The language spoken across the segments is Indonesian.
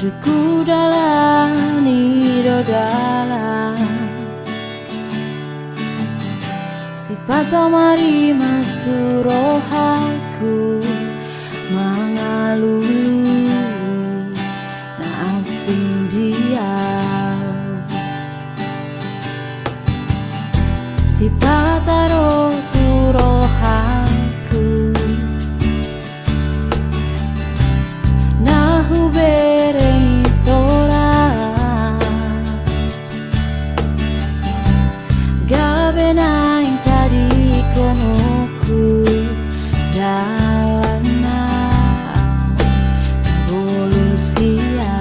hidupku dalani dalam sifat mari mastu rohaku mengalui tak asing dia sifat rotu rohaku nahu berei tora gabenai tadi konoku dalana bolusia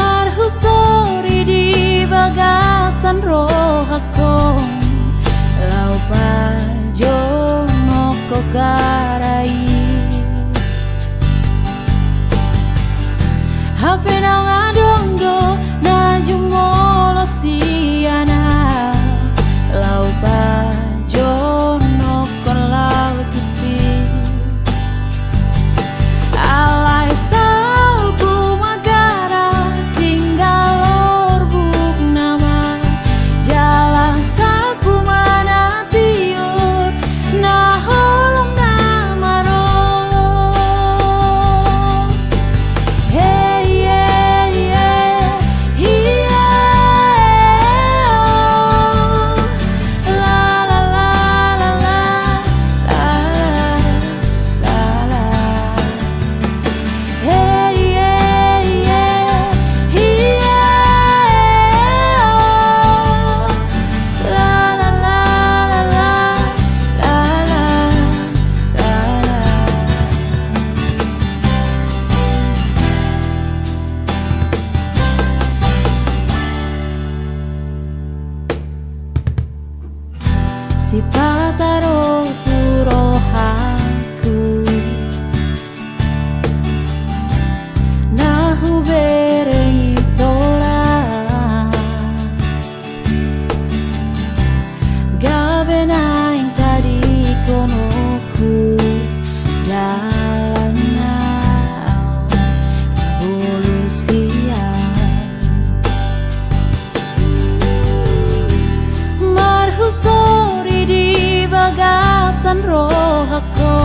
marhusori di bagasan rohaku lau pajono kokarai hape na ngadondo na jumolo siana lau pajono kon lau tusi alai salku magara tinggal orbuk nama jalan salku mana tiur na holong nama ro hey yeah yeah yeah la la la la la la la la hey yeah yeah yeah la la la la la la la sifat rotu rohaku nahu berei tora gabenai tadi konoku dalana bolusia marhusori di bagasan rohaku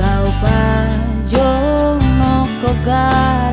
lau pajono kogar